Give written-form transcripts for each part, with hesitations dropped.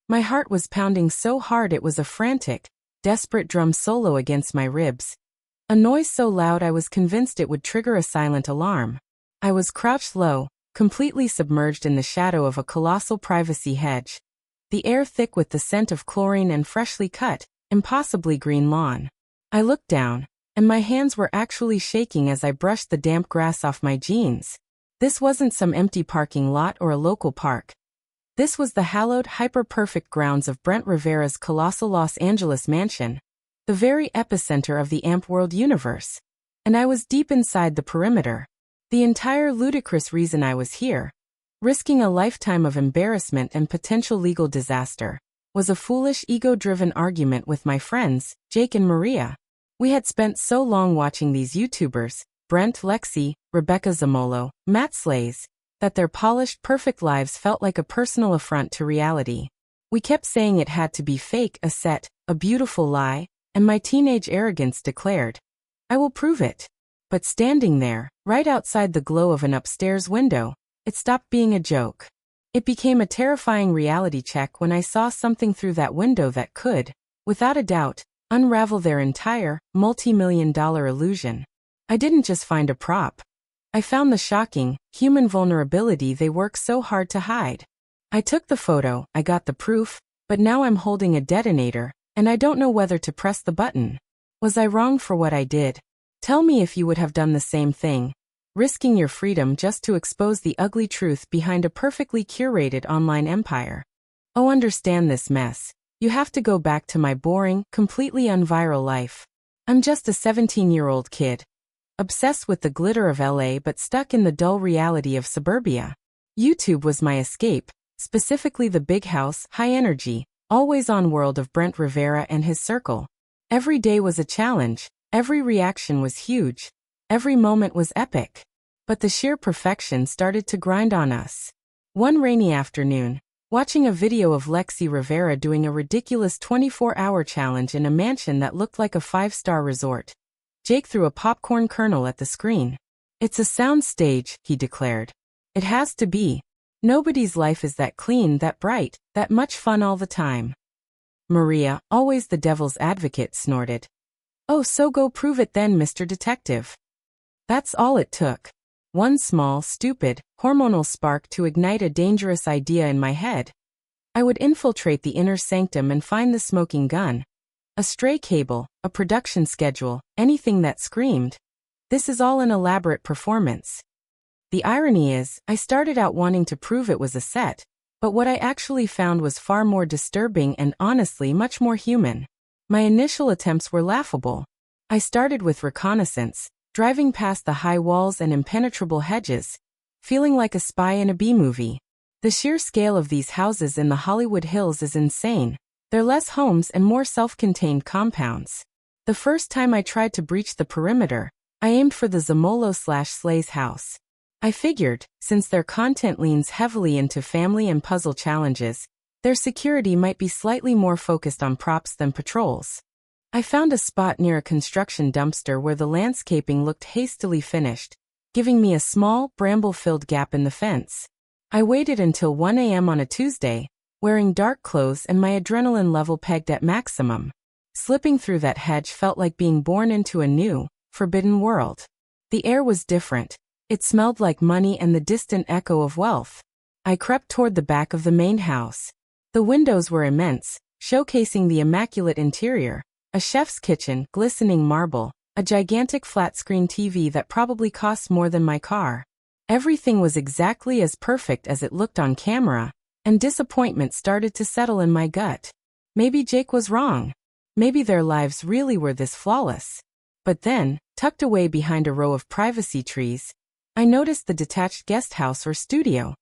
My heart was pounding so hard it was a frantic, desperate drum solo against my ribs. A noise so loud I was convinced it would trigger a silent alarm. I was crouched low, completely submerged in the shadow of a colossal privacy hedge. The air thick with the scent of chlorine and freshly cut, impossibly green lawn. I looked down, and my hands were actually shaking as I brushed the damp grass off my jeans. This wasn't some empty parking lot or a local park. This was the hallowed, hyper-perfect grounds of Brent Rivera's colossal Los Angeles mansion, the very epicenter of the AMP world universe. And I was deep inside the perimeter. The entire ludicrous reason I was here, risking a lifetime of embarrassment and potential legal disaster, was a foolish ego-driven argument with my friends, Jake and Maria. We had spent so long watching these YouTubers, Brent, Lexi, Rebecca Zamolo, Matt Slays, that their polished, perfect lives felt like a personal affront to reality. We kept saying it had to be fake, a set, a beautiful lie, and my teenage arrogance declared, "I will prove it." But standing there, right outside the glow of an upstairs window, it stopped being a joke. It became a terrifying reality check when I saw something through that window that could, without a doubt, unravel their entire, multi-million-dollar illusion. I didn't just find a prop. I found the shocking, human vulnerability they work so hard to hide. I took the photo, I got the proof, but now I'm holding a detonator, and I don't know whether to press the button. Was I wrong for what I did? Tell me if you would have done the same thing, risking your freedom just to expose the ugly truth behind a perfectly curated online empire. Oh, understand this mess. You have to go back to my boring, completely unviral life. I'm just a 17-year-old kid, obsessed with the glitter of LA but stuck in the dull reality of suburbia. YouTube was my escape, specifically the big house, high-energy, always-on world of Brent Rivera and his circle. Every day was a challenge, every reaction was huge, every moment was epic. But the sheer perfection started to grind on us. One rainy afternoon, watching a video of Lexi Rivera doing a ridiculous 24-hour challenge in a mansion that looked like a 5-star resort, Jake threw a popcorn kernel at the screen. "It's a sound stage," he declared. "It has to be. Nobody's life is that clean, that bright, that much fun all the time." Maria, always the devil's advocate, snorted. "Oh, so go prove it then, Mr. Detective." That's all it took. One small, stupid, hormonal spark to ignite a dangerous idea in my head. I would infiltrate the inner sanctum and find the smoking gun. A stray cable, a production schedule, anything that screamed, "This is all an elaborate performance." The irony is, I started out wanting to prove it was a set, but what I actually found was far more disturbing and honestly much more human. My initial attempts were laughable. I started with Reconnaissance, driving past the high walls and impenetrable hedges, feeling like a spy in a B-movie. The sheer scale of these houses in the Hollywood Hills is insane. They're less homes and more self-contained compounds. The first time I tried to breach the perimeter, I aimed for the Zamolo/Slays house. I figured, since their content leans heavily into family and puzzle challenges, their security might be slightly more focused on props than patrols. I found a spot near a construction dumpster where the landscaping looked hastily finished, giving me a small, bramble-filled gap in the fence. I waited until 1 a.m. on a Tuesday, wearing dark clothes and my adrenaline level pegged at maximum. Slipping through that hedge felt like being born into a new, forbidden world. The air was different. It smelled like money and the distant echo of wealth. I crept toward the back of the main house. The windows were immense, showcasing the immaculate interior, a chef's kitchen, glistening marble, a gigantic flat-screen TV that probably cost more than my car. Everything was exactly as perfect as it looked on camera, and disappointment started to settle in my gut. Maybe Jake was wrong. Maybe their lives really were this flawless. But then, tucked away behind a row of privacy trees, I noticed the detached guest house or studio,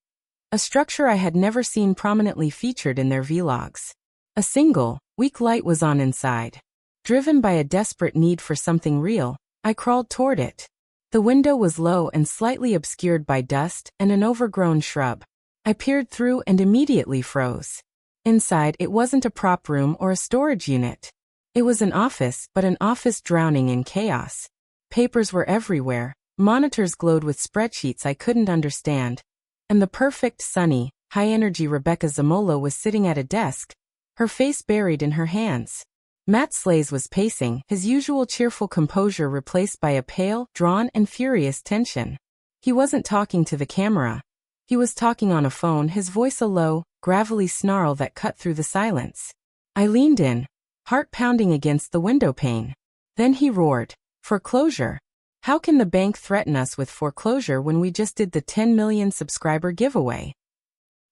a structure I had never seen prominently featured in their vlogs. A single, weak light was on inside. Driven by a desperate need for something real, I crawled toward it. The window was low and slightly obscured by dust and an overgrown shrub. I peered through and immediately froze. Inside, it wasn't a prop room or a storage unit. It was an office, but an office drowning in chaos. Papers were everywhere, monitors glowed with spreadsheets I couldn't understand, and the perfect, sunny, high-energy Rebecca Zamolo was sitting at a desk, her face buried in her hands. Matt Slays was pacing, his usual cheerful composure replaced by a pale, drawn, and furious tension. He wasn't talking to the camera. He was talking on a phone, his voice a low, gravelly snarl that cut through the silence. I leaned in, heart pounding against the window pane. Then he roared, "Foreclosure? How can the bank threaten us with foreclosure when we just did the 10 million subscriber giveaway?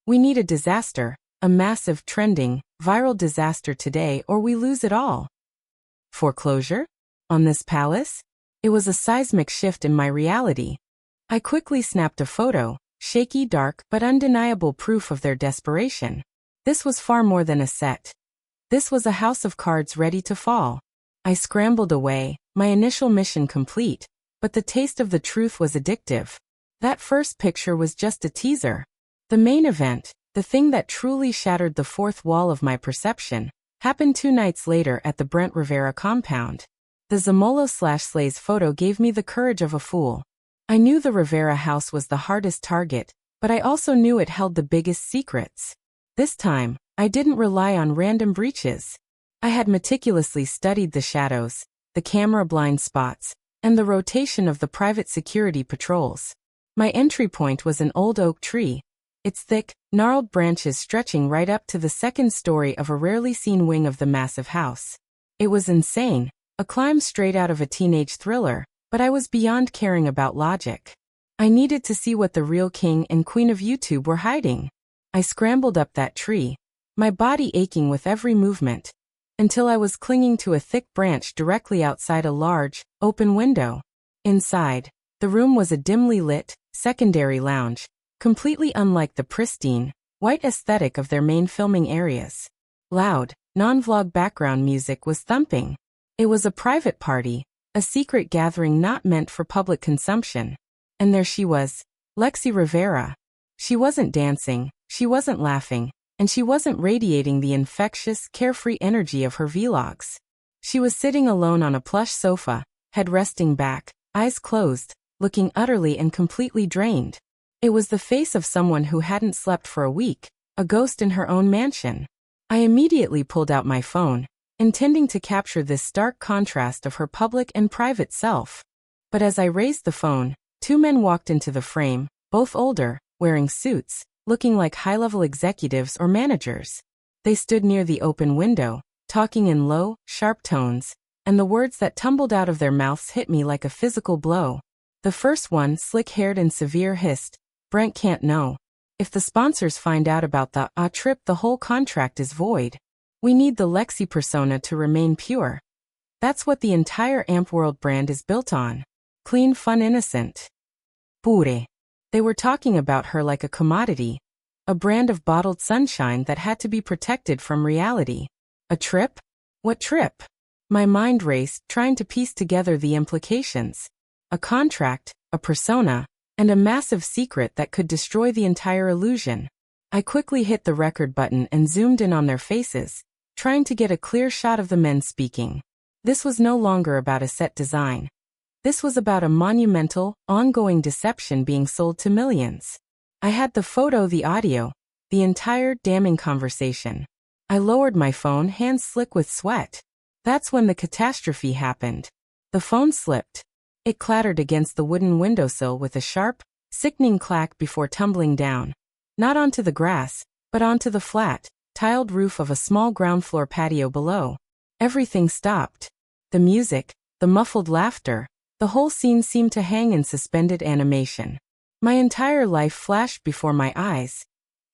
We need a disaster, a massive, trending, viral disaster today, or we lose it all." Foreclosure? On this palace? It was a seismic shift in my reality. I quickly snapped a photo, shaky, dark, but undeniable proof of their desperation. This was far more than a set. This was a house of cards ready to fall. I scrambled away, my initial mission complete, but the taste of the truth was addictive. That first picture was just a teaser. The main event, the thing that truly shattered the fourth wall of my perception, happened 2 nights later at the Brent Rivera compound. The Zamolo/Slays photo gave me the courage of a fool. I knew the Rivera house was the hardest target, but I also knew it held the biggest secrets. This time, I didn't rely on random breaches. I had meticulously studied the shadows, the camera blind spots, and the rotation of the private security patrols. My entry point was an old oak tree, its thick, gnarled branches stretching right up to the second story of a rarely seen wing of the massive house. It was insane, a climb straight out of a teenage thriller, but I was beyond caring about logic. I needed to see what the real king and queen of YouTube were hiding. I scrambled up that tree, my body aching with every movement, until I was clinging to a thick branch directly outside a large, open window. Inside, the room was a dimly lit, secondary lounge, completely unlike the pristine, white aesthetic of their main filming areas. Loud, non-vlog background music was thumping. It was a private party, a secret gathering not meant for public consumption. And there she was, Lexi Rivera. She wasn't dancing, she wasn't laughing, and she wasn't radiating the infectious, carefree energy of her vlogs. She was sitting alone on a plush sofa, head resting back, eyes closed, looking utterly and completely drained. It was the face of someone who hadn't slept for a week, a ghost in her own mansion. I immediately pulled out my phone, intending to capture this stark contrast of her public and private self. But as I raised the phone, 2 men walked into the frame, both older, wearing suits, looking like high-level executives or managers. They stood near the open window, talking in low, sharp tones, and the words that tumbled out of their mouths hit me like a physical blow. The first one, slick-haired and severe, hissed, "Brent can't know. If the sponsors find out about the trip, the whole contract is void. We need the Lexi persona to remain pure. That's what the entire Amp World brand is built on. Clean, fun, innocent. Pure." They were talking about her like a commodity, a brand of bottled sunshine that had to be protected from reality. A trip? What trip? My mind raced, trying to piece together the implications. A contract, a persona, and a massive secret that could destroy the entire illusion. I quickly hit the record button and zoomed in on their faces, trying to get a clear shot of the men speaking. This was no longer about a set design. This was about a monumental, ongoing deception being sold to millions. I had the photo, the audio, the entire damning conversation. I lowered my phone, hands slick with sweat. That's when the catastrophe happened. The phone slipped. It clattered against the wooden windowsill with a sharp, sickening clack before tumbling down. Not onto the grass, but onto the flat, tiled roof of a small ground floor patio below. Everything stopped. The music, the muffled laughter, the whole scene seemed to hang in suspended animation. My entire life flashed before my eyes.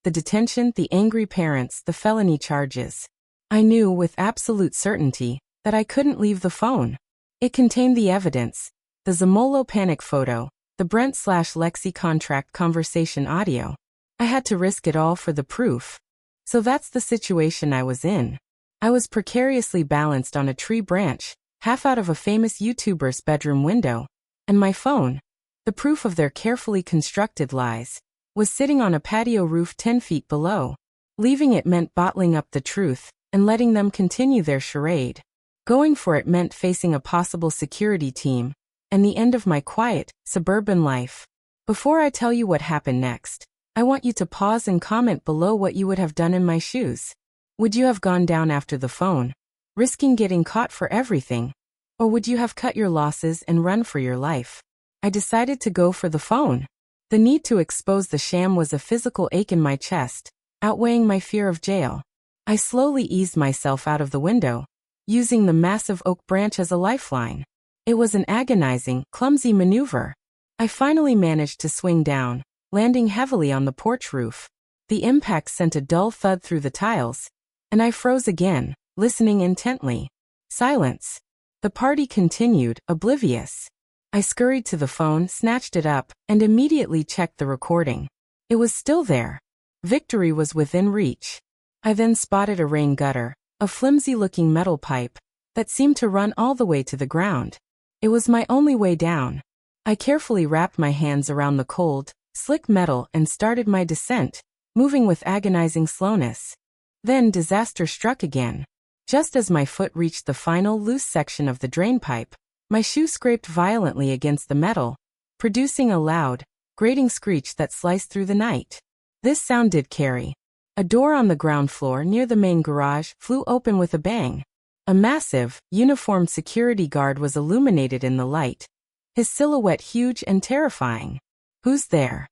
The detention, the angry parents, the felony charges. I knew with absolute certainty that I couldn't leave the phone. It contained the evidence, the Zamolo panic photo, the Brent/Lexi contract conversation audio. I had to risk it all for the proof. So that's the situation I was in. I was precariously balanced on a tree branch, half out of a famous YouTuber's bedroom window, and my phone, the proof of their carefully constructed lies, was sitting on a patio roof 10 feet below. Leaving it meant bottling up the truth and letting them continue their charade. Going for it meant facing a possible security team and the end of my quiet, suburban life. Before I tell you what happened next, I want you to pause and comment below what you would have done in my shoes. Would you have gone down after the phone, risking getting caught for everything? Or would you have cut your losses and run for your life? I decided to go for the phone. The need to expose the sham was a physical ache in my chest, outweighing my fear of jail. I slowly eased myself out of the window, using the massive oak branch as a lifeline. It was an agonizing, clumsy maneuver. I finally managed to swing down, landing heavily on the porch roof. The impact sent a dull thud through the tiles, and I froze again, listening intently. Silence. The party continued, oblivious. I scurried to the phone, snatched it up, and immediately checked the recording. It was still there. Victory was within reach. I then spotted a rain gutter, a flimsy-looking metal pipe, that seemed to run all the way to the ground. It was my only way down. I carefully wrapped my hands around the cold, slick metal and started my descent, moving with agonizing slowness. Then disaster struck again. Just as my foot reached the final loose section of the drainpipe, my shoe scraped violently against the metal, producing a loud, grating screech that sliced through the night. This sound did carry. A door on the ground floor near the main garage flew open with a bang. A massive, uniformed security guard was illuminated in the light, his silhouette huge and terrifying. "Who's there?"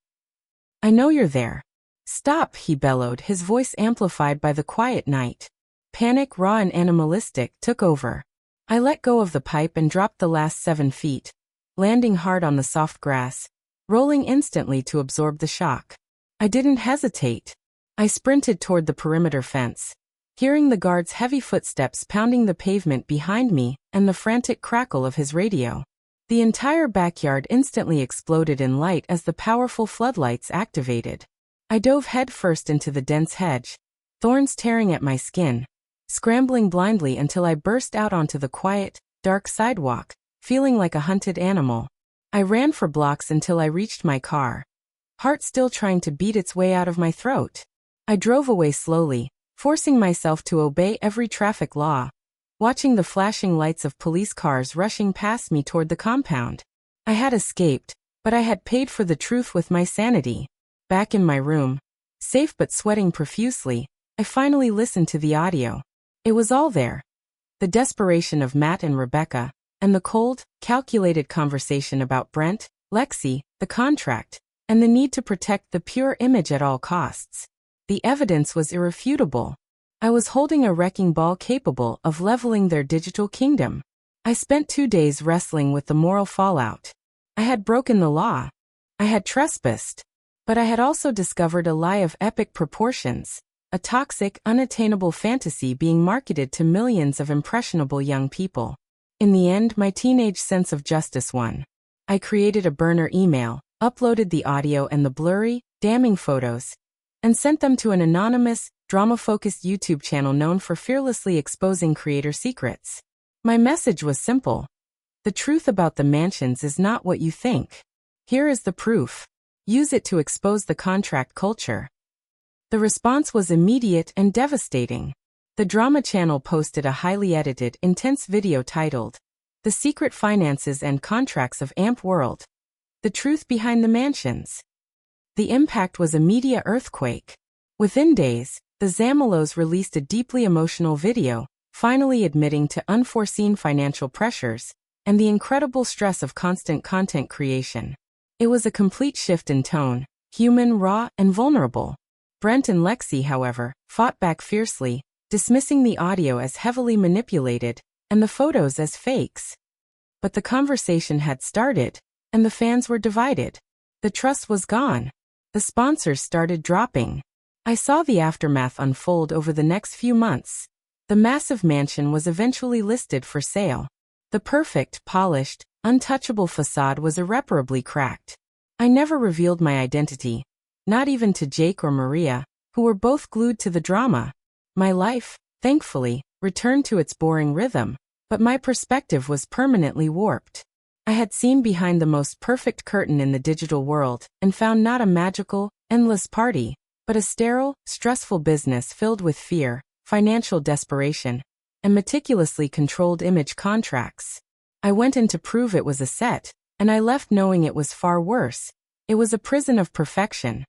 "I know you're there." "Stop," he bellowed, his voice amplified by the quiet night. Panic, raw and animalistic, took over. I let go of the pipe and dropped the last 7 feet, landing hard on the soft grass, rolling instantly to absorb the shock. I didn't hesitate. I sprinted toward the perimeter fence, hearing the guard's heavy footsteps pounding the pavement behind me and the frantic crackle of his radio. The entire backyard instantly exploded in light as the powerful floodlights activated. I dove headfirst into the dense hedge, thorns tearing at my skin, scrambling blindly until I burst out onto the quiet, dark sidewalk, feeling like a hunted animal. I ran for blocks until I reached my car, heart still trying to beat its way out of my throat. I drove away slowly, forcing myself to obey every traffic law, watching the flashing lights of police cars rushing past me toward the compound. I had escaped, but I had paid for the truth with my sanity. Back in my room, safe but sweating profusely, I finally listened to the audio. It was all there. The desperation of Matt and Rebecca, and the cold, calculated conversation about Brent, Lexi, the contract, and the need to protect the pure image at all costs. The evidence was irrefutable. I was holding a wrecking ball capable of leveling their digital kingdom. I spent 2 days wrestling with the moral fallout. I had broken the law. I had trespassed. But I had also discovered a lie of epic proportions, a toxic, unattainable fantasy being marketed to millions of impressionable young people. In the end, my teenage sense of justice won. I created a burner email, uploaded the audio and the blurry, damning photos, and sent them to an anonymous, drama-focused YouTube channel known for fearlessly exposing creator secrets. My message was simple. The truth about the mansions is not what you think. Here is the proof. Use it to expose the contract culture. The response was immediate and devastating. The drama channel posted a highly edited, intense video titled, "The Secret Finances and Contracts of AMP World. The Truth Behind the Mansions." The impact was a media earthquake. Within days, the Zamolos released a deeply emotional video, finally admitting to unforeseen financial pressures and the incredible stress of constant content creation. It was a complete shift in tone, human, raw, and vulnerable. Brent and Lexi, however, fought back fiercely, dismissing the audio as heavily manipulated and the photos as fakes. But the conversation had started, and the fans were divided. The trust was gone. The sponsors started dropping. I saw the aftermath unfold over the next few months. The massive mansion was eventually listed for sale. The perfect, polished, untouchable facade was irreparably cracked. I never revealed my identity, not even to Jake or Maria, who were both glued to the drama. My life, thankfully, returned to its boring rhythm, but my perspective was permanently warped. I had seen behind the most perfect curtain in the digital world and found not a magical, endless party, but a sterile, stressful business filled with fear, financial desperation, and meticulously controlled image contracts. I went in to prove it was a set, and I left knowing it was far worse. It was a prison of perfection.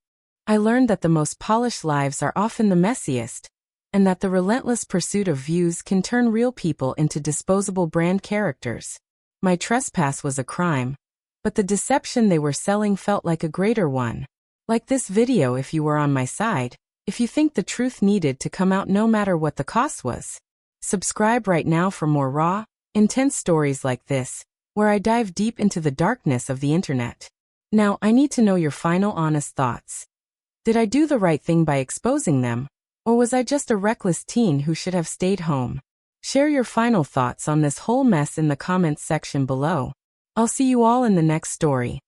I learned that the most polished lives are often the messiest, and that the relentless pursuit of views can turn real people into disposable brand characters. My trespass was a crime, but the deception they were selling felt like a greater one. Like this video if you were on my side, if you think the truth needed to come out no matter what the cost was. Subscribe right now for more raw, intense stories like this, where I dive deep into the darkness of the internet. Now, I need to know your final honest thoughts. Did I do the right thing by exposing them, or was I just a reckless teen who should have stayed home? Share your final thoughts on this whole mess in the comments section below. I'll see you all in the next story.